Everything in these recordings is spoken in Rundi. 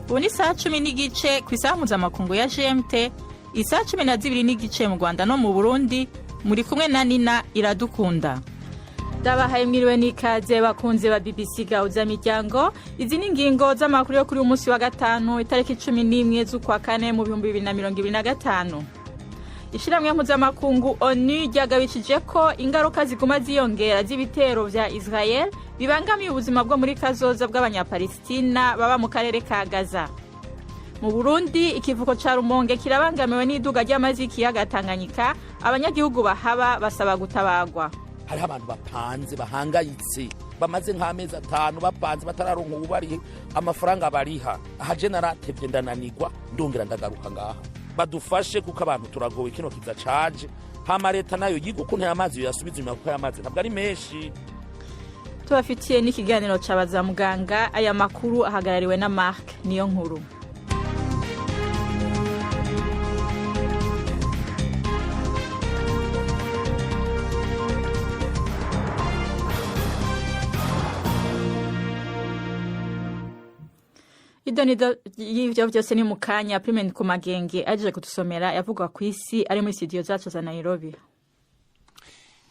ubu ni saa 10 n'igice ku isaha mpuzamakungu ya GMT, isaha 12 n'igice mu Rwanda no mu Burundi. Muri kumwe na Nina Iradukunda. Ndabahaye mwiriwe n'ikaze bakunze ba BBC Gahuza Miryango. Izi ni ingingo z'amakuru yo kuri uyu munsi wa gatanu itariki 11 z'ukwa kane mu 2025. Ishiramwe mpuzamakungu ONU ryagabishije ko ingaruka ziguma ziyongera z'ibitero vya Israel bibangamiye ubuzima bwo muri kazoza bw'abanyapalestina baba mu karere ka Gaza. Mu Burundi ikivuko ca Rumonge kirabangamiwe n'iduga ry'amazi y'ikiyaga Tanganyika, abanyagihugu bahaba basaba gutabagwa. Hari abantu bapanze bahangayitse bamaze nk'amezi 5 bapanze batararonka ubari amafaranga bariha. Ahaje naratevye ndananirwa ndongera ndagaruka ngaha. Badufashe kuko abantu turagowe kino kiza caje. Hama leta nayo yiga ukuntu amazi yasubiza inyuma kuko amazi ntabwo ari menshi. Tubafitiye n'ikiganiro c'abaza muganga. Aya makuru ahagarariwe na Mark niyo nkuru. Idonido y'ivyo vyose ni mukanya. Prime Ndikumagenge aje kutusomera yavuga ku isi ari muri studio zacu za Nairobi.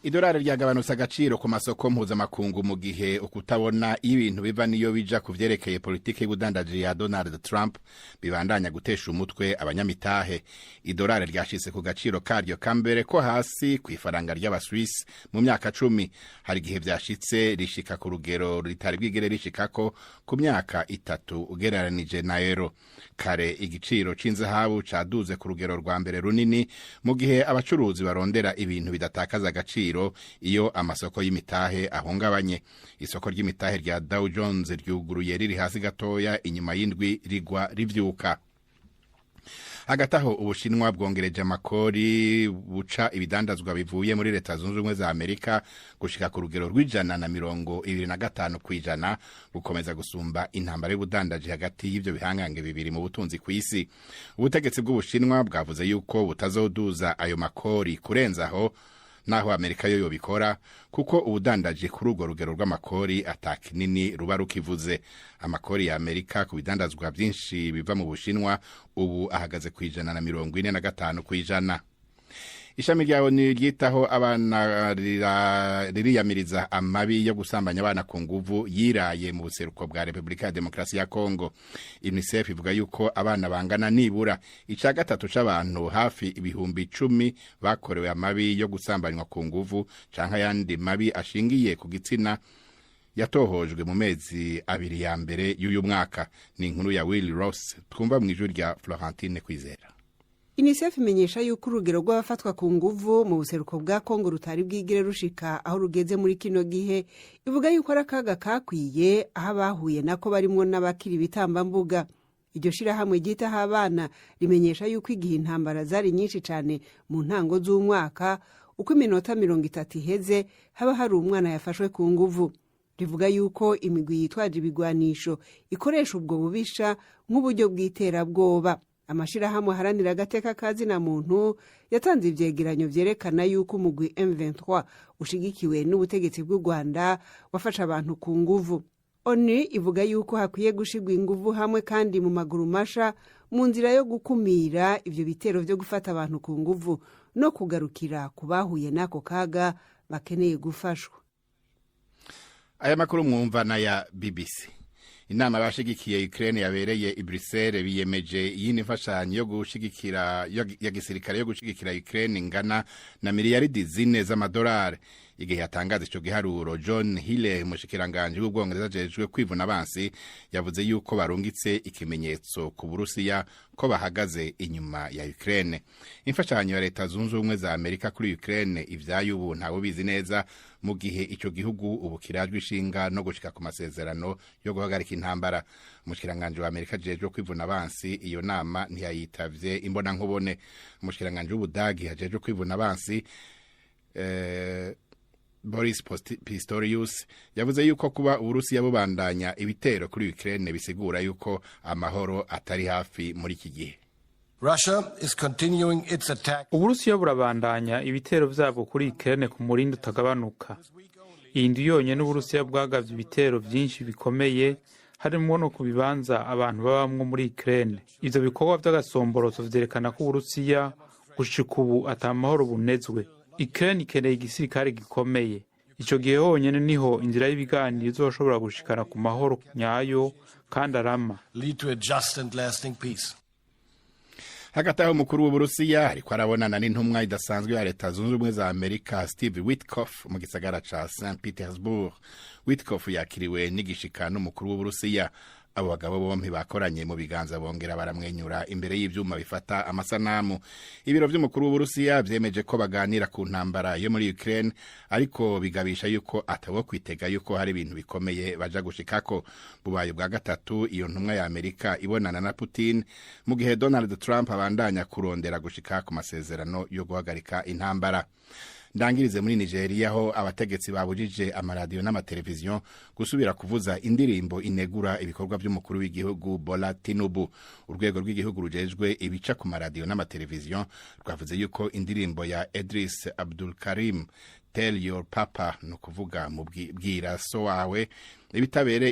Idolari ryagabanutse agaciro ku masoko mpuzamakungu mu gihe ukutabona ibintu biva niyo bija kuvyerekeye politike y'ubudandaji ya Donald Trump bibandanya gutesha umutwe abanyamitahe. Idolari ryashitse ku gaciro karyo kambere ko hasi ku ifaranga ry'Abaswiss mu myaka 10. Hari gihe vyashitse rishika ku rugero ritari bwigere rishikako ku myaka 3 ugereranije na euro. Kare igiciro c'inzahabu caduze ku rugero rwa mbere runini mu gihe abacuruzi barondera ibintu bidatakaza agaciro iyo amasoko y'imitahe ahungabanye. Isoko ry'imitahe rya Dow Jones ryuguruye riri hasi gatoya inyuma y'indwi rigwa rivyuka. Hagataho Ubushinwa bwongereje amakori buca ibidandazwa bivuye muri Leta Zunze Ubumwe za Amerika gushika ku rugero rw'125% kwijana, bukomeza gusumba intambara y'ubudandaji hagati y'ivyo bihangange bibiri mu butunzi kw'isi. Ubutegetsi bw'Ubushinwa bwavuze yuko butazoduza ayo makori kurenzaho naho Amerika yo yobikora kuko ubudandaji kuri urwo rugero rw'amakori atakinini ruba rukivuze. Amakori ya Amerika ku bidandazwa byinshi biva mu Bushinwa ubu ahagaze ku 145%. Ishami rya ONU ryitaho abana ririyamiriza amabi yo gusambanya abana ku nguvu yiraye mu buseruko bwa Republika ya Demokarasi ya Kongo. UNICEF ivuga yuko abana bangana nibura 1/3 c'abantu hafi ibihumbi 10 bakorewe amabi yo gusambanywa ku nguvu canke yandi mabi ashingiye ku gitsina yatohojwe mu mezi 2 ya mbere y'uyu mwaka. Ni inkuru ya Will Ross twumva mu ijwi rya Florentine Kwizera. UNICEF imenyesha yuko urugero rw'abafatwa ku nguvu mu buseruko bwa Kongo rutari bwigire rushika aho rugeze muri kino gihe. Ivuga yuko arakaga kakwiye aho abahuye nako barimwo n'abakiri bitambambuga. Iryo shirahamwe ryitaho abana rimenyesha yuko igihe intambara zari nyinshi cane mu ntango z'umwaka, uko iminota 30 iheze haba hari umwana yafashwe ku nguvu. Rivuga yuko imigwi yitwaje ibigwanisho ikoresha ubwo bubisha nk'uburyo bw'iterabwoba. Amashirahamwe haranira agateka kazi na muntu yatanze ivyegeranyo vyerekana yuko umugwi M23 ushigikiwe n'ubutegetsi bw'u Rwanda wafasha abantu ku nguvu. ONU ivuga yuko hakwiye gushigwa inguvu hamwe kandi mu maguru masha mu nzira yo gukumira ivyo bitero vyo gufata abantu ku nguvu no kugarukira kubahuye nako kaga bakeneye gufashwa. Aya makuru mwumva na ya BBC. Inama bashigikiye Ukraine yabereye i Bruxelles biyemeje yini mfashanyo yo gushigikira ya gisirikare yo gushigikira Ukraine ingana na miliyaridi 4 z'amadolari. Igihe yatangaza ico giharuro, John Hille mushikiranganje w'Ubwongereza jejwe kwivuna abansi yavuze yuko barungitse ikimenyetso ku Burusiya ko bahagaze inyuma ya Ukraine. Imfashanyo ya Leta Zunze Ubumwe za Amerika kuri Ukraine ivyayubu ntawe bizi neza mu gihe ico gihugu ubu kirajwe ishinga no gushika ku masezerano yo guhagarika intambara. Umushikiranganje wa Amerika jejwe kwivuna abansi iyo nama ntiyayitavye imbona nkubone. Umushikiranganje w'Ubudagi hajejwe kwivuna abansi Boris Pistorius yavuze yuko kuba Uburusiya bubandanya ibitero kuri Ukraine bisigura yuko amahoro atari hafi muri iki gihe. Uburusiya burabandanya ibitero vyabo kuri Ukraine ku murindi utagabanuka. Iyi ndi yonyene Uburusiya bwagavye ibitero vyinshi bikomeye harimwo no ku bibanza abantu babamwo muri Ukraine. Ivyo bikorwa vy'agasomborozo vyerekana ko Uburusiya gushika ubu ata mahoro bunezwe. Ukraine ikeneye igisirikare gikomeye. Ico gihe honyene niho inzira y'ibiganiro izoshobora gushikana ku mahoro nyayo kandi arama. Lead to a just and lasting peace. Hagati aho umukuru w'Uburusiya ariko arabonana n'intumwa idasanzwe ya Leta Zunze Ubumwe za Amerika Steve Witkoff mu gisagara ca St Petersburg. Witkoff yakiriwe n'igishika n'umukuru w'Uburusiya. Abo bagabo bompi bakoranye mu biganza bongera baramwenyura imbere y'ivyuma bifata amasanamu. Ibiro vy'umukuru w'Uburusiya vyemeje ko baganira ku ntambara yo muri Ukraine, ariko bigabisha yuko atawo kwitega yuko hari ibintu bikomeye baja gushikako. Bubaye bwa gatatu iyo ntumwa ya Amerika ibonana na Putin mu gihe Donald Trump abandanya kurondera gushika ku masezerano yo guhagarika intambara. Ndangirize muri Nigeria ho abategetsi babujije amaradiyo n'amateleviziyo gusubira kuvuza indirimbo inegura ibikorwa by'umukuru w'igihugu Bola Tinubu. Urwego rw'igihugu rujejwe ibica ku maradiyo n'amateleviziyo rwavuze yuko indirimbo ya Idris Abdul Karim Tell Your Papa, no kuvuga mu bwira so wawe,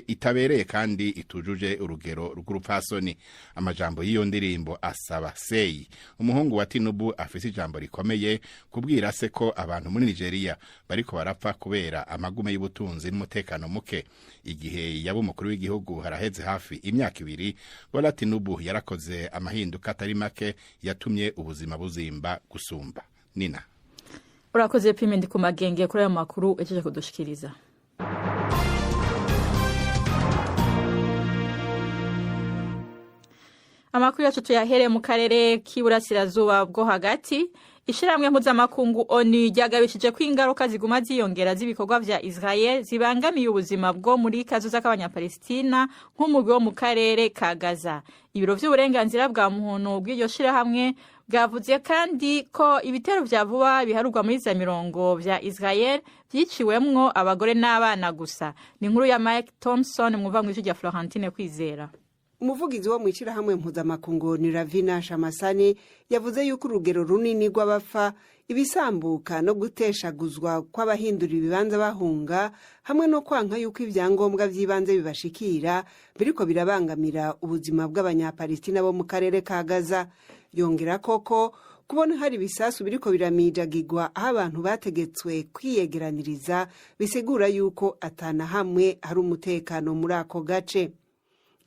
itabereye kandi itujuje urugero rw'urupfasoni. Amajambo y'iyo ndirimbo asaba Sei, umuhungu wa Tinubu, afise ijambo rikomeye kubwira se ko abantu muri Nigeria bariko barapfa kubera amagume y'ubutunzi n'umutekano muke. Igihe yaba umukuru w'igihugu haraheze hafi imyaka 2, Bola Tinubu yarakoze amahinduka atari make yatumye ubuzima buzimba gusumba. Nina. Urakoze Pime ndi kumagenge kuri ayo makuru ejeje kudushikiriza. Amakuru yacu tuyahere mu karere k'iburasirazuba bwo hagati. Ishiramwe mpuzamakungu ONU ryagabishije ko ingaruka ziguma ziyongera z'ibikorwa vya Israel zibangamiye ubuzima bwo muri kazoza k'abanyapalestina nk'umugwi wo mu karere ka Gaza. Ibiro vy'uburenganzira bwa muntu bw'iryo shirahamwe bwavuze kandi ko ibitero vya vuba biharurwa muri za mirongo vya Israel vyiciwemwo abagore n'abana gusa. Ni inkuru ya Mike Thompson mwuva mw'ijwi rya Florentine Kwizera. Umuvugizi wo mw'ishirahamwe mpuzamakungu ni Ravina Shamasani yavuze yuko urugero runini rw'abapfa, ibisambuka no guteshaguzwa kw'abahindura ibibanza bahunga hamwe no kwanka yuko ivyangombwa vy'ibanze bibashikira biriko birabangamira ubuzima bw'abanyapalestina bo mu karere ka Gaza. Yongera koko kubona hari ibisasu biriko biramijagirwa aho abantu bategetswe kwiyegeraniriza bisigura yuko atana hamwe hari umutekano muri ako gace.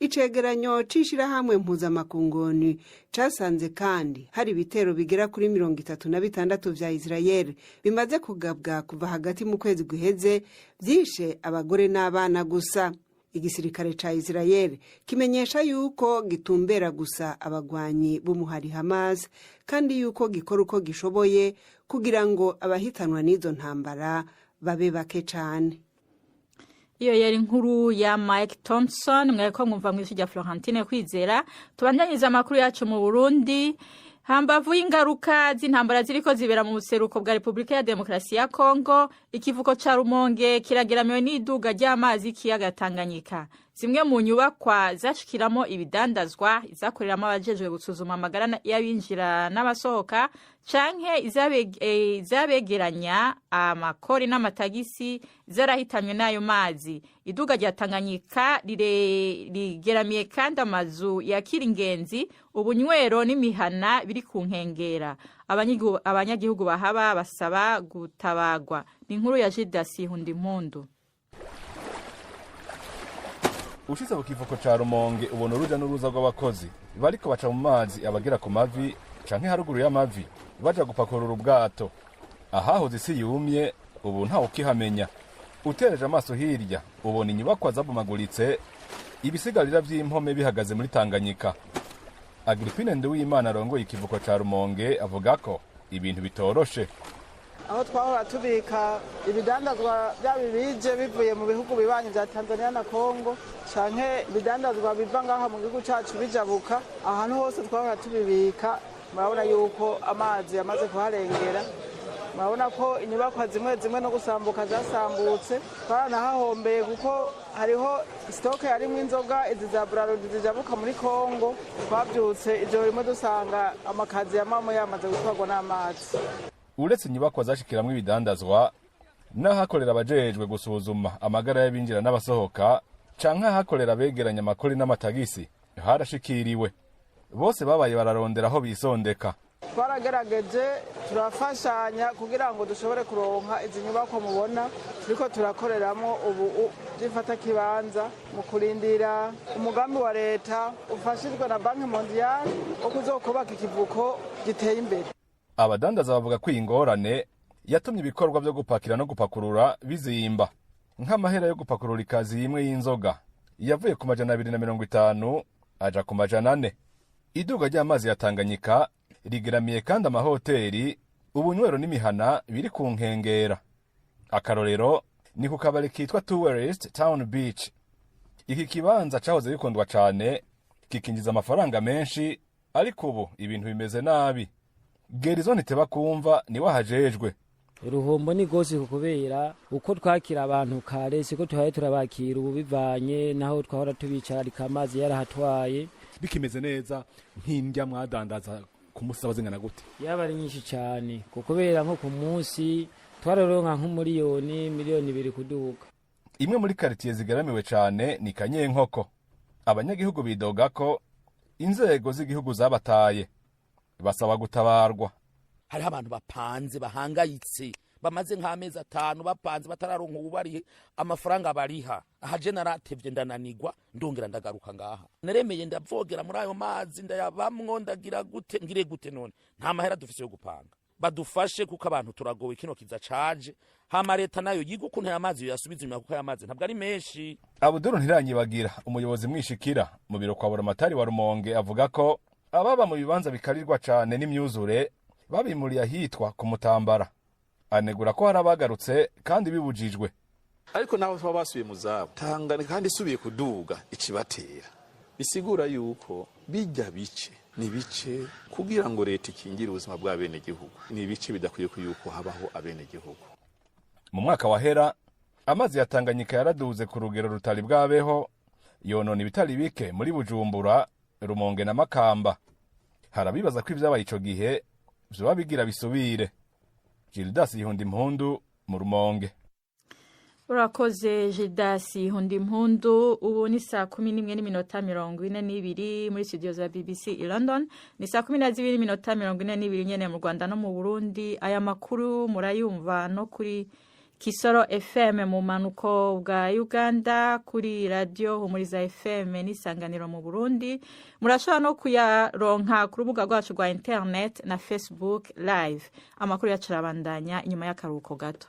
Icegeranyo c'ishirahamwe mpuzamakungu casanze kandi hari ibitero bigera kuri 36 vya Israel bimaze kugabwa kuva hagati mu kwezi guheze, vyishe abagore n'abana gusa. Igisirikare ca Israel kimenyesha yuko gitumbera gusa abagwanyi b'umuhari Hamas kandi yuko gikora uko gishoboye kugira ngo abahitanwa n'izo ntambara babe bake cane. Iyo yari inkuru ya Mike Thompson mwariko mwumva mw'ijwi rya Florentine Kwizera. Tubandanyiriza amakuru yacu mu Burundi. Hambavu y'ingaruka z'intambara ziriko zibera mu buseruko bwa Republika ya Demokarasi ya Kongo, ikivuko ca Rumonge kirageramiwe n'iduga ry'amazi y'ikiyaga Tanganyika. Zimwe mu nyubakwa zashikiramo ibidandazwa izakoreramo abajejwe gusuzuma amagara y'abinjira n'abasohoka canke izabegeranya amakori n'amatagisi zarahitanywe n'ayo mazi. Iduga rya Tanganyika rigeramiye kandi amazu yakira ingenzi, ubunywero n'imihana biri ku nkengera. Abanyagihugu bahaba basaba gutabagwa. Ni inkuru ya Jidasi Hundimpundu. Ushitse ku kivuko ca Rumonge ubona uruja n'uruza rw'abakozi bariko baca mu mazi abagera ku mavi canke haruguru y'amavi baja gupakurura ubwato. Ahahoze isi yumye ubu ntawe ukihamenya. Utereje amaso hirya ubona inyubakwa zabomaguritse, ibisigarira vy'impome bihagaze muri Tanganyika. Agripine Nduwimana arongoye ikivuko ca Rumonge avuga ko ibintu bitoroshe. Aho twahora tubika ibidandazwa byabibije bivuye mu bihugu bibanyi bya Tanzania na Kongo canke ibidandazwa biva ngaha mu gihugu cacu bijabuka, ahantu hose twahora tubibika murabona yuko amazi yamaze kuharengera. Murabona ko inyubakwa zimwe no gusambuka zasambutse, twaranahahombeye kuko hariho stoke yarimwe inzoga izi za Braludi zijabuka muri Kongo. Twavyutse ivyo rimwe dusanga amakazi ya mama yamaze gutwarwa n'amazi. Uretse inyubakwa zashikiramwe ibidandazwa n'ahakorera abajejwe gusuzuma amagara y'abinjira n'abasohoka, canke ahakorera begeranya amakori n'amatagisi harashikiriwe. Bose babaye bararondera aho bisondeka. Twaragerageje turafashanya kugira ngo dushobore kuronka izi nyubako mubona turiko turakoreramo ubu byifata kibanza mu kurindira umugambi wa leta ufashijwe na Banki Mondiale wo kuzokubaka ikivuko giteye imbere. Abadandaza bavuga ko ingorane yatumye ibikorwa byo gupakira no gupakurura bizimba. Nk'amahera yo gupakurura ikazi imwe y'inzoga yavuye ku 250 aja ku 400. Iduga ry'amazi ya Tanganyika rigeramiye kandi amahoteli, ubunywero n'imihana biri ku nkengera. Akarorero ni ku kabari kitwa Tourist Town Beach. Iki kibanza cahoze bikundwa cane kikinjiza amafaranga menshi, ariko ubu ibintu bimeze nabi. Gerizone Tebakumva ni wahajejwe. Uruhombo ni gose kubera uko twakira abantu kare siko tuhaye turabakira ubu bivanye naho twahora tubicarika amazi yarahatwaye. Bikimeze neza nk'indya mwadandaza kumusaba zingana gute? Yaba ari nyinshi cyane kubera nko ku munsi twararonka nk'umiliyoni 2 kuduka. Imwe muri quartier zigaramiwe cyane ni Kanyenkoko. Abanyagihugu bidoga ko inzego z'igihugu zabataye basaba gutabarwa. Hariho abantu bapanze bahangayitse bamaze nk'amezi 5 bapanze batararonka ubari amafaranga bariha. Ahaje naratevye ndananigwa ndongera ndagaruka ngaha. Naremeye ndavogera muri ayo mazi ndayabamwo ndagira gute ngire gute none. Nta mahera dufise yo gupanga. Badufashe kuko abantu turagowe kino kiza caje. Hama leta nayo yiga ukuntu aya mazi yasubiza inyuma kuko aya mazi ntabwo ari menshi. Abuduru Ntiranyibagira umuyobozi mwishikira mu biro kwa Buramatari wa Rumonge avuga ko ababa mu bibanza bikarirwa cane n'imyuzure babimuriye ahitwa ku Mutambara. Anegura ko harabagarutse kandi bibujijwe. Ariko naho twa basubiye mu zabo Tanganyika kandi subiye kuduga ikibatera. Bisigura yuko bijya bice ni bice kugira ngo leta ikingire ubuzima bwa bene gihugu. Ni bice bidakwiye kuyuko habaho abene gihugu. Mu mwaka wahera amazi ya Tanganyika yaraduze ku rugero rutari bwabeho, yonona ibitari bike muri Bujumbura, Rumonge na Makamba. Harabibaza ko ivyabaye ico gihe vyoba bigira bisubire. Gildas Ihundimpundu mu Rumonge. Urakoze Gildas Ihundimpundu. Ubu ni saa 11:42 muri studio za BBC i London. Ni saa 12:42 nyene mu Rwanda no mu Burundi. Aya makuru murayumva no kuri Kisoro FM mu manuko bwa Uganda, kuri radio Humuriza FM n'isanganiro mu Burundi. Murashobora no kuyaronka ku rubuga rwacu rwa internet na Facebook live. Amakuru yacarabandanya inyuma y'akaruhuko gato.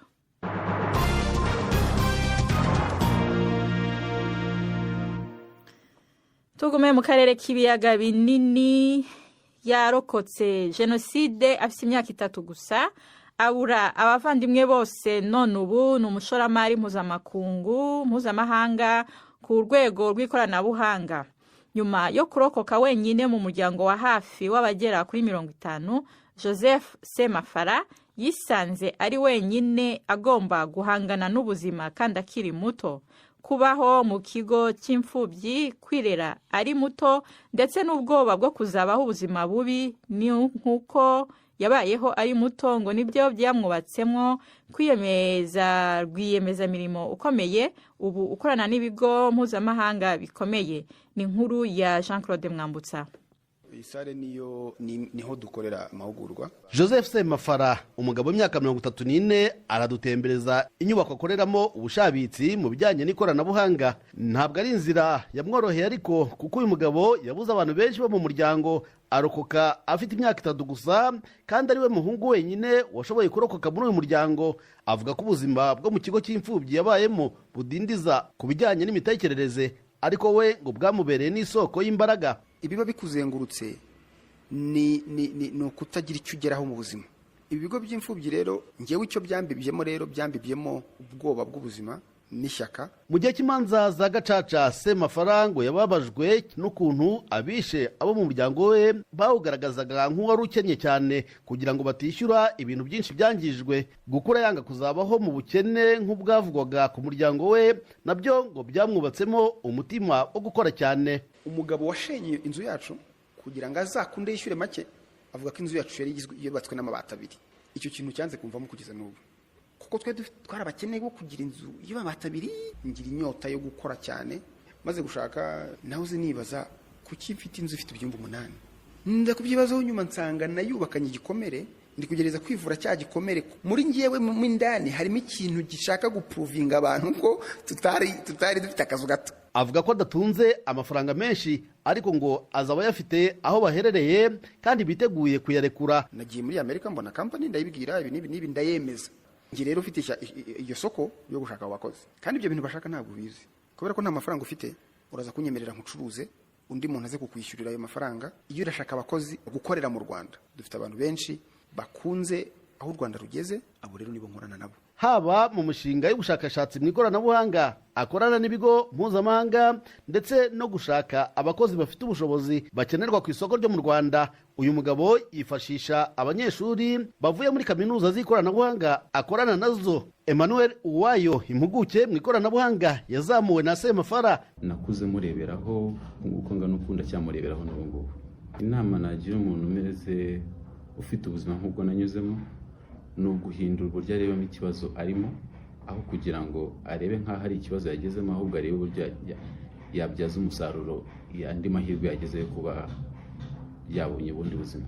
Tugume mu karere k'ibiyaga binini. Yarokotse genocide afite imyaka 3 gusa, abura abavandimwe bose, none ubu ni umushoramari mpuzamahanga ku rwego rw'ikoranabuhanga. Nyuma yo kurokoka wenyine mu muryango wa hafi w'abagera kuri 50, Joseph Semafara yisanze ari wenyine agomba guhangana n'ubuzima kandi akiri muto. Kubaho mu kigo cy'imfubyi, kwirera ari muto, ndetse n'ubwoba bwo kuzabaho ubuzima bubi ni nkuko yabayeho ari muto ngo nibyo byamwubatsemwo kwiyemeza rwiyemezamirimo ukomeye, ubu ukorana n'ibigo mpuzamahanga bikomeye. Ni inkuru ya Jean-Claude Mwambutsa. Isare niho dukorera amahugurwa. Joseph Semafara, umugabo w'imyaka 34, aradutembereza inyubako akoreramo ubushabitsi mu bijyanye n'ikoranabuhanga. Ntabwo ari inzira yamworoheye, ariko kuko uyu mugabo yabuze abantu benshi bo mu muryango, arokoka afite imyaka 3 gusa, kandi ari we muhungu wenyine washoboye kurokoka muri uyu muryango. Avuga ko ubuzima bwo mu kigo cy'imfubyi yabayemo budindiza ku bijyanye n'imitekerereze, ariko we ngo bwamubereye n'isoko y'imbaraga. Ibiba bikuzengurutse ni ukutagira icyo ugeraho mu buzima. Ibigo by'imfubyi rero ngewe icyo byambibyemo ubwoba bw'ubuzima n'ishyaka. Mu gihe cy'imanza za gacaca, Semafara ngo yababajwe n'ukuntu abishe abo mu muryango we bawugaragazaga nk'uwari ukennye cyane kugira ngo batishyura ibintu byinshi byangijwe. Gukura yanga kuzabaho mu bukene nk'ubwavugwaga ku muryango we, nabyo ngo byamwubatsemo umutima wo gukora cyane. Umugabo washenye inzu yacu kugira ngo azakunde yishyure make, avuga ko inzu yacu yari yubatswe n'amabati 2. Icyo kintu cyanze kumvamo kugeza n'ubu, kuko twarabakeneye go kugira inzu y'amabati 2. Ngira inyota yo gukora cyane maze gushaka naho nibaza kuki mfite inzu ifite ibyumba 8 ndakubyibazaho nyuma nsanga nayubakanye igikomere ndi kugereza kwivura cya gikomere muri ngiyewe mu indani harimo ikintu gishaka guprovinga abantu ko tutari dufite akazu gato. Avuga ko adatunze amafaranga menshi ariko ngo azaba yafite aho baherereye kandi biteguye kuyarekura. Nagiye muri Amerika mbona company ndayibwira ibi ndayemeza. Ngi rero ufite iyo soko yo gushaka abakozi kandi ibyo bintu bashaka ntabwo bizi kubera ko nta mafaranga ufite uraza kunyemerera nkucuruze undi muntu aze kukwishyurira ayo mafaranga. Iyo urashaka abakozi gukorera mu Rwanda dufite abantu benshi bakunze aho u Rwanda rugeze, abo rero nibo nkorana nabo. Haba mu mushinga y'ubushakashatsi mu ikoranabuhanga akorana n'ibigo mpuzamahanga ndetse no gushaka abakozi bafite ubushobozi bakenerwa ku isoko ryo mu Rwanda. Uyu mugabo yifashisha abanyeshuri bavuye muri kaminuza z'ikoranabuhanga akorana nazo. Emmanuel Uwayo, impuguke mu ikoranabuhanga yazamuwe na Semafara. Nakuze mureberaho nguko ngana ukunda cyamureberaho n'ubungubu. Inama nagira umuntu umeze ufite ubuzima nk'ubwo nanyuzemo no guhindura uburyo arebamo ikibazo arimo, aho kugira ngo arebe nk'aho ari ikibazo yagezemo, ahubwo arebe uburyo yabyaza umusaruro andi mahirwe yagezeyo kuba yabonye ubundi buzima.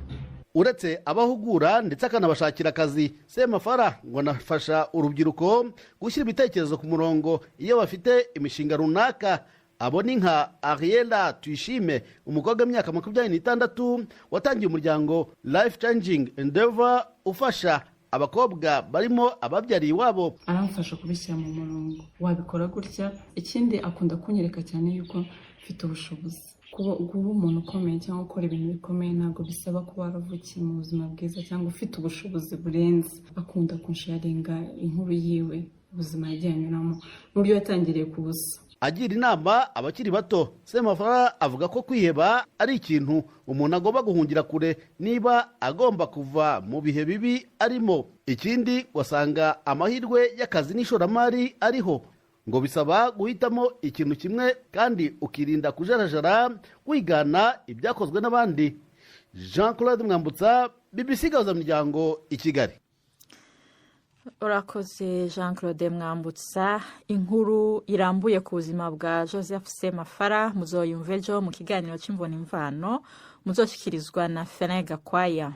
Uretse abahugura ndetse akanabashakira akazi, Semafara ngo anafasha urubyiruko gushyira ibitekerezo ku murongo iyo bafite imishinga runaka. Abo ni nka Ariela Tuyishime, umukobwa w'imyaka 26 watangiye umuryango Life Changing Endeavor ufasha abakobwa barimo ababyariye iwabo. Aramfasha kubishyira mu murongo, wabikora gutya. Ikindi akunda kunyereka cyane yuko mfite ubushobozi. Kuba umuntu ukomeye cyangwa ukora ibintu bikomeye ntabwo bisaba kuba waravukiye mu buzima bwiza cyangwa ufite ubushobozi burenze. Akunda kunsharinga inkuru yiwe, ubuzima yagendamo n'uburyo yatangiriye ku busa. Agira inama abakiri bato, Semafara avuga ko kwiheba ari ikintu umuntu agomba guhungira kure niba agomba kuva mu bihe bibi arimo. Ikindi wasanga amahirwe y'akazi n'ishoramari ariho, ngo bisaba guhitamo ikintu kimwe kandi ukirinda kujarajara wigana ibyakozwe n'abandi. Jean-Claude Mwambutsa, BBC Gahuzamiryango, i Kigali. Urakoze Jean-Claude Mwambutsa. Inkuru irambuye ku buzima bwa Joseph Semafara muzoyumva ejo mu kiganiro cy'imvano imvano muzoshikirizwa na Fene Gakwaya.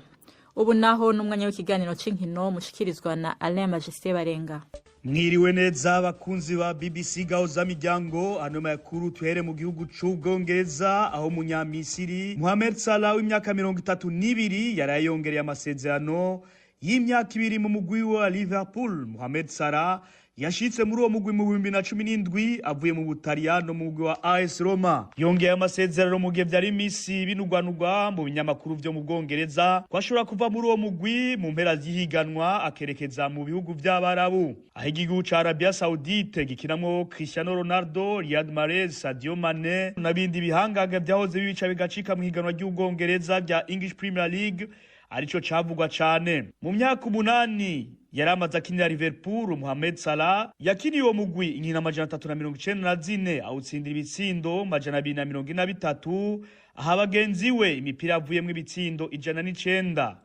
Ubu naho n'umwanya w'ikiganiro cy'inkino mushikirizwa na Alain Majesté Barenga. Mwiriwe neza abakunzi ba BBC Gahuzamiryango. Ano makuru tuhere mu gihugu c'Ubwongereza aho Munyamisiri Mohamed Salah w'imyaka 32 yarayongereye amasezerano y'imyaka 2 mu mugwi wa Liverpool. Mohamed Salah yashitse muri uwo mugwi mu 2017 avuye mu Butaliyano mu mugwi wa AS Roma. Yongeye amasezerano mu gihe byari imisi binugwanugwa mu binyamakuru byo mu Bwongereza kwashobora kuva muri uwo mugwi mu mpera z'ihiganwa akerekeza mu bihugu by'Abarabu. Aho igihugu ca Arabia Saudite gikinamwo Cristiano Ronaldo, Riyad Mahrez, Sadio Mane n'abindi bihangaga byahoze bibica bigacika mu higanwa ry'Ubwongereza bya English Premier League, arico cavugwa cane. Mu myaka 8 yaramaze akinira Liverpool, Mohamed Salah yakiniye uwo mugwi inkino 394 awutsindira ibitsindo 223, aha bagenzi we imipira avuyemwo ibitsindo 109.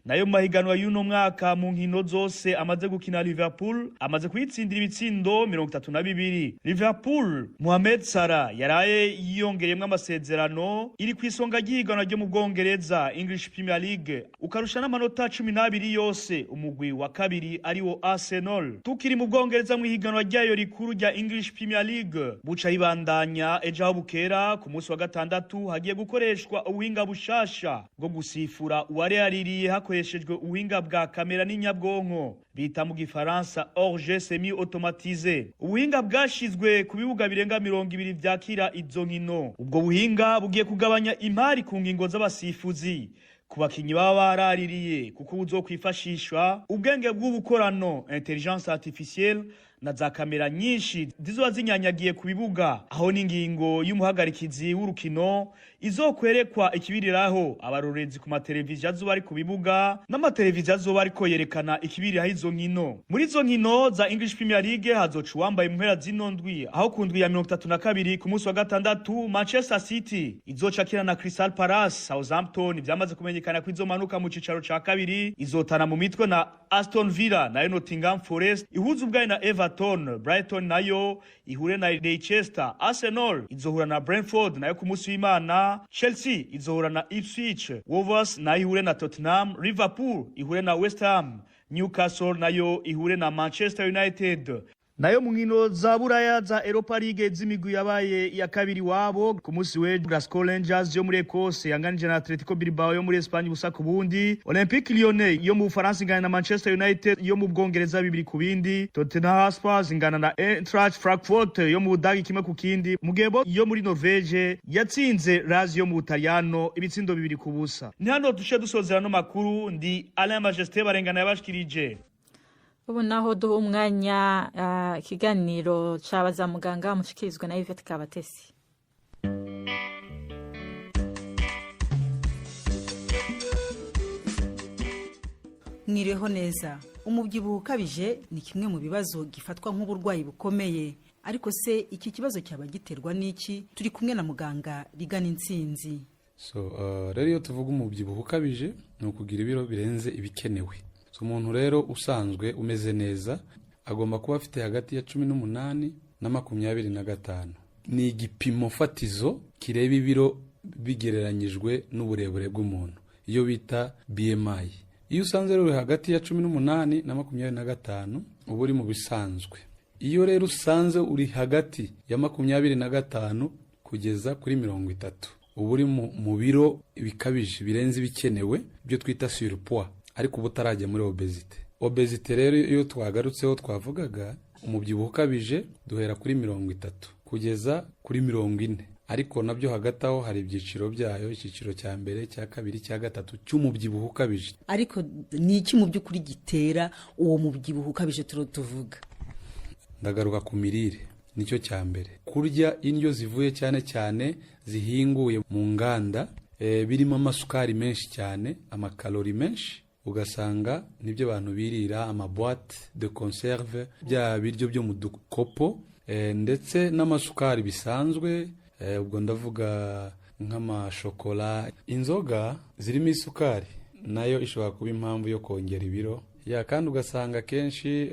Nayo mahiganwa y'uno mwaka mu nkino zose amaze gukina Liverpool amaze kuyitsindira ibitsindo 32. Liverpool, Mohamed Salah yaraye yiyongereyemo amasezerano iri ku isonga ry'ihiganwa ryo mu Bwongereza English Premier League, ukarusha n'amanota 12 yose umugwi wa kabiri ari wo Arsenal. Tukiri mu Bwongereza mu higanwa ryayo rikuru rya English Premier League buca ibandanya ejo aho bukera ku munsi wa gatandatu hagiye gukoreshwa ubuhinga bushasha bwo gusifura uwareyaririye hakoreshejwe ubuhinga bwa kamera n'inyabwonko bita mu gifaransa hors-jeu semi-automatisé. Ubuhinga bwashizwe ku bibuga birenga 200 vyakira izo nkino. Ubwo buhinga bugiye kugabanya imari ku ngingo z'abasifuzi ku bakinyi baba baraririye kuko buzokwifashishwa ubwenge bw'ubukorano intelligence artificielle na za kamera nyinshi zizoba zinyanyagiye ku bibuga, aho n'ingingo y'umuhagarikizi w'urukino izokwerekwa ikibiriraho abarorezi ku mateleviziyo azoba ari ku bibuga n'amateleviziyo azoba ariko yerekana ikibiriraho izo nkino. Muri izo nkino za English Premier League hazoca uwambaye impera zino ndwi, aho ku ndwi ya 32 ku munsi wa gatandatu Manchester City izoca kina na Crystal Palace. Southampton vyamaze kumenyekana ko izomanuka mu cicaro ca kabiri, izotana mu mitwe na Aston Villa na Nottingham Forest, ihuza ubwayi na Everton. Brighton nayo ihure na Leicester. Arsenal izohura na Brentford nayo ku munsi w'Imana. Chelsea izohura na Ipswich. Wolves nayo ihure na Tottenham. Liverpool ihure na West Ham. Newcastle nayo ihure na Manchester United. Nayo mu nkino za buraya za Europa League z'imigwi yabaye ya kabiri wabo ku munsi we Glasgow Rangers yo muri Ecosse yanganije na Atletico Bilbao yo muri Espagne busa ku bundi. Olympique Lyonnais yo mu Bufaransa ingana na Manchester United yo mu Bwongereza bibiri ku bindi. Tottenham Hotspur ingana na Eintracht Frankfurt yo mu Budagi kimwe ku kindi. Mugebo yo muri Norvege yatsinze Lazio yo mu Butaliyano ibitsindo bibiri ku busa. Ni hano dushe dusozera no makuru. Ndi Alain Majesté barengana yabashikirije. Ubu naho duha umwanya ikiganiro cabaza muganga mushikirizwa na Yvette Kabatesi. Mwireho neza. Umubyibuho ukabije ni kimwe mu bibazo gifatwa nk'uburwayi bukomeye. Ariko se iki kibazo cyaba giterwa n'iki? Turi kumwe na muganga Rigana Intsinzi. Rero iyo tuvuga umubyibuho ukabije ni ukugira ibiro birenze ibikenewe. Umuntu rero usanzwe umeze neza agomba kuba afite hagati ya 18 na 25. Ni igipimo fatizo kireba ibiro bigereranyijwe n'uburebure bw'umuntu, iyo bita BMI. Iyo usanze rero hagati ya 18 na 25 uba uri mu bisanzwe. Iyo rero usanze uri hagati ya 25 kugeza kuri 30 uba uri mu biro bikabije birenze ibikenewe, byo twita surpoids, ariko ubutarajya muri obesite rero iyo twagarutseho twavugaga umubyibuho ukabije duhera kuri 30 kugeza kuri 40, ariko nabyo hagati aho hari ibyiciro byayo, icyiciro cya mbere, cya kabiri, cya gatatu cy'umubyibuho ukabije. Ariko ni iki mu by'ukuri gitera uwo mubyibuho ukabije tuvuga? Ndagaruka ku mirire, nicyo cya mbere. Kurya indyo zivuye cyane cyane zihinguye mu nganda, birimo amasukari menshi cyane, amakalori menshi, ugasanga nibyo abantu birira, amaboite de conserve, bya biryo byo mu dukopo, ndetse n'amasukari bisanzwe, ubwo ndavuga nk'amashokola. Inzoga zirimo isukari nayo ishobora kuba impamvu yo kongera ibiro. Kandi ugasanga kenshi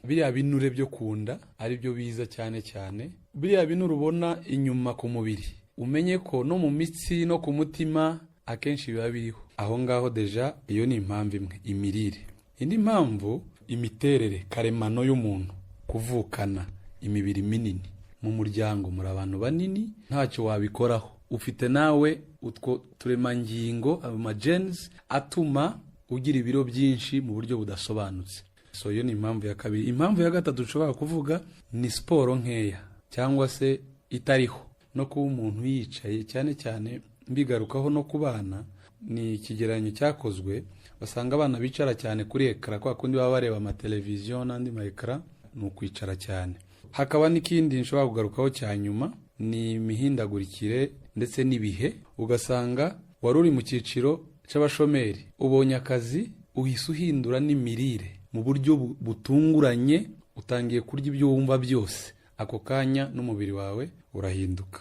biriya binure byo kunda ari byo biza cyane cyane. Biriya binure ubona inyuma ku mubiri, umenye ko no mu mitsi no ku mutima akenshi biba biriho. Aho ngaho deja iyo ni impamvu imwe, imirire. Indi mpamvu, imiterere karemano y'umuntu, kuvukana imibiri minini. Mu muryango muri abantu banini, ntacyo wabikoraho. Ufite nawe utwo turemangingo, ama genes atuma ugira ibiro byinshi mu buryo budasobanutse. Iyo ni impamvu ya kabiri. Impamvu ya gatatu ushobora kuvuga ni siporo nkeya cyangwa se itariho, no kuba umuntu yicaye, cyane cyane mbigarukaho no ku bana. Ni ikigereranyo cyakozwe, basanga abana bicara cyane kuri ekara, kwa kundi baba bareba amateleviziyo n'andi ma ekara, ni ukwicara cyane. Hakaba n'ikindi nshobora kugarukaho cya nyuma, ni imihindagurikire ndetse n'ibihe. Ugasanga wari uri mu cyiciro cy'abashomeri, ubonye akazi, uhise uhindura n'imirire mu buryo butunguranye, utangiye kurya ibyo wumva byose, ako kanya n'umubiri wawe urahinduka.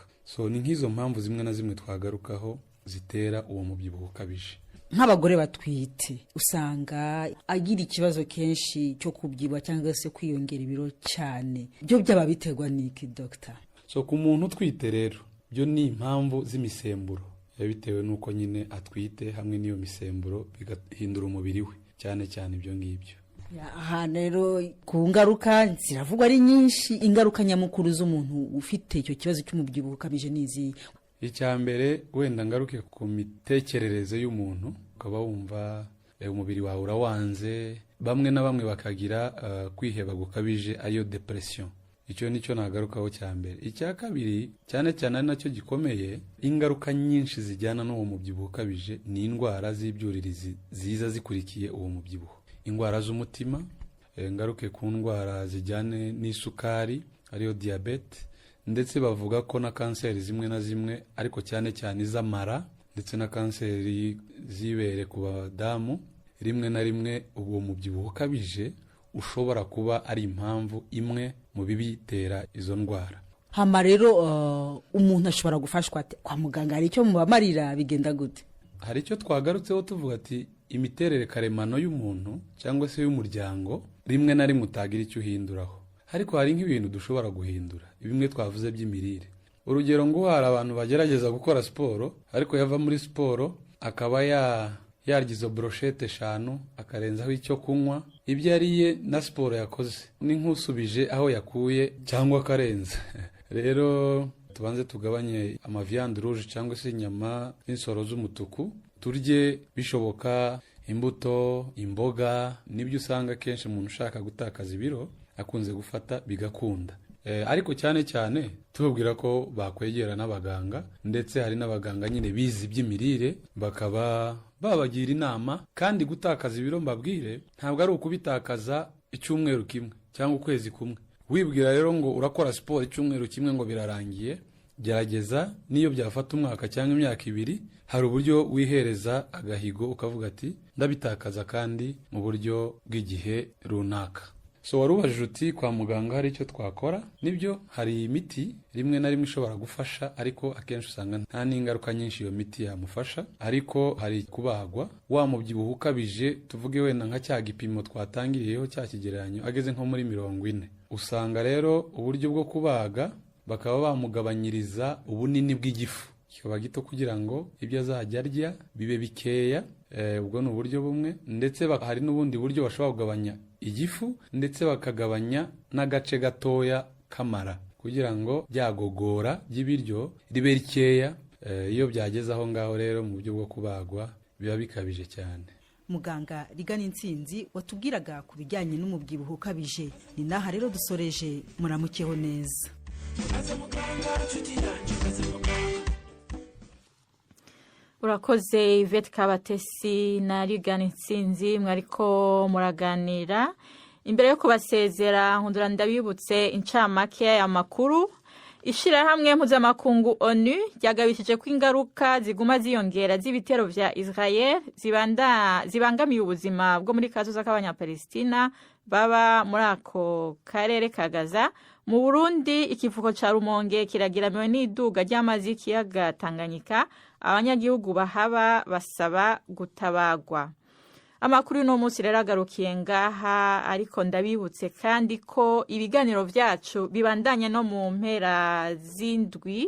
Ni nk'izo mpamvu zimwe na zimwe twagarukaho zitera uwo mubyibuho ukabije. Nk'abagore batwite usanga agira ikibazo kenshi cyo kubyibuha cyangwa se kwiyongera ibiro cyane. Byo byaba biterwa n'iki Dr.? Ku muntu utwite rero, byo ni impamvu z'imisemburo, bitewe n'uko nyine atwite, hamwe n'iyo misemburo bigahindura umubiri we, cyane cyane ibyo ngibyo. Aha rero ku ngaruka ziravugwa ari nyinshi. Ingaruka nyamukuru z'umuntu ufite icyo kibazo cy'umubyibuho ukabije n'izi. Icya mbere, wenda ngaruke ku mitekerereze y'umuntu, ukaba wumva umubiri wawe urawanze. Bamwe na bamwe bakagira kwiheba gukabije, ayo depression. Icyo nicyo nagarukaho cya mbere. Icya kabiri, cyane cyane ari nacyo gikomeye, ingaruka nyinshi zijyana n'uwo mubyibuho ukabije ni indwara z'ibyuririzi ziza zikurikiye uwo mubyibuho. Indwara z'umutima, ngaruke ku ndwara zijyane n'isukari, ariyo diabete, ndetse bavuga ko na kanseri zimwe na zimwe ariko cyane cyane iz'amara ndetse na kanseri z'ibere ku badamu rimwe na rimwe uwo mubyibuho ukabije ushobora kuba ari impamvu imwe mu bibitera izo ndwara. Hama rero umuntu ashobora gufashwa kwa muganga, hari icyo mubamarira, bigenda gute? Hari icyo twagarutseho tuvuga ati imiterere karemano y'umuntu cyangwa se y'umuryango rimwe na rimwe utagira icyo uhinduraho, ariko hari nk'ibintu dushobora guhindura, bimwe twavuze by'imirire. Urugero ngo hari abantu bagerageza gukora siporo ariko yava muri siporo akaba yarya izo brochette 5 akarenzaho icyo kunywa, ibyo yariye na siporo yakoze ni nk'usubije aho yakuye cyangwa akarenza. Rero tubanze tugabanye amaviande rouge cyangwa se inyama n'insoro z'umutuku, turye bishoboka imbuto, imboga, nibyo usanga kenshi umuntu ushaka gutakaza ibiro akunze gufata bigakunda. Ariko cyane cyane tubabwira ko bakwegera n'abaganga, ndetse hari n'abaganga nyine bizi by'imirire bakaba babagira inama. Kandi gutakaza ibiro mbabwire ntabwo ari ukubitakaza icyumweru kimwe cyangwa ukwezi kumwe. Wibwira rero ngo urakora siporo icyumweru kimwe ngo birarangiye, gerageza niyo byafata umwaka cyangwa imyaka 2, hari uburyo wihereza agahigo ukavuga ati ndabitakaza kandi mu buryo bw'igihe runaka. So warubajije uti kwa muganga hari icyo twakora. Nibyo, hari imiti rimwe na rimwe ishobora gufasha, ariko akenshi usanga nta n'ingaruka nyinshi iyo miti yamufasha. Ariko hari kubagwa, wa mubyibuho ukabije tuvuge wenda nka cya gipimo twatangiriyeho cya kigereranyo ageze nko muri 40, usanga rero uburyo bwo kubaga bakaba bamugabanyiriza ubunini bw'igifu kikaba gito kugira ngo ibyo azajya arya bibe bikeya. Ubwo ni uburyo bumwe, ndetse hari n'ubundi buryo bashobora kugabanya igifu ndetse bakagabanya n'agace gatoya kamara kugira ngo byagogora by'ibiryo ribe rikeya. Iyo byageze aho ngaho rero mu buryo bwo kubagwa biba bikabije cyane. Muganga Rigana Intsinzi watubwiraga ku bijyanye n'umubyibuho ukabije. Ni naha rero dusoreje, muramukeho neza. Urakoze Yvette Kabatesi na Rigana Intsinzi mwariko muraganira. Imbere yo kubasezera nkundura ndabibutse incamake y'amakuru. Ishirahamwe mpuzamakungu ONU ryagabishije ko ingaruka ziguma ziyongera z'ibitero vya Israel zibangamiye ubuzima bwo muri kazoza k'abanyapalestina baba muri ako karere ka Gaza. Mu Burundi ikivuko ca Rumonge kiragiramiwe n'iduga ry'amazi y'ikiyaga Tanganyika, abanyagihugu bahaba basaba gutabagwa. Amakuru no munsi rero agarukiye ngaha, ariko ndabibutse kandi ko ibiganiro vyacu bibandanye no mu mpera z'indwi.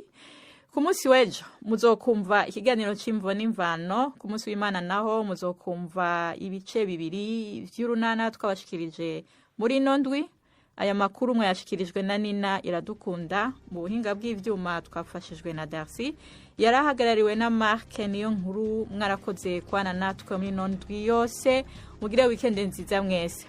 Ku munsi w'ejo muzokumva ikiganiro c'imvo n'imvano, ku munsi w'Imana naho muzokumva ibice 2 vy'urunana twabashikirije muri ino ndwi. Aya makuru mwayashikirijwe na Nina Iradukunda, mu buhinga bw'ivyuma twafashijwe na Darcy, yarahagarariwe na Mark niyo nkuru. Mwarakoze kwana natwe muri ino ndwi yose, mugire weekend nziza mwese.